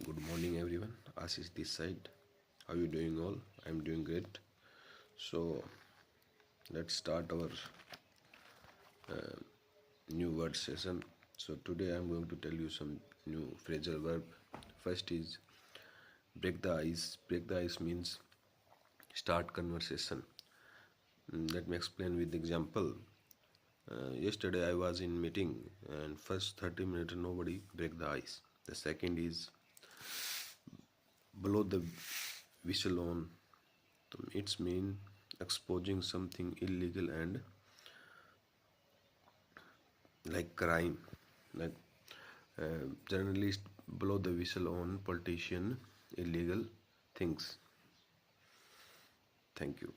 Good morning, everyone. Ashish this side. How you doing all? I'm doing great. So let's start our new word session. So today I'm going to tell you some new phrasal verb. First is break the ice. Break the ice means start conversation. Let me explain with example. Yesterday I was in meeting and first 30 minutes nobody break the ice. The second is blow the whistle on. It's mean exposing something illegal and like crime, like journalists blow the whistle on politician illegal things. Thank you.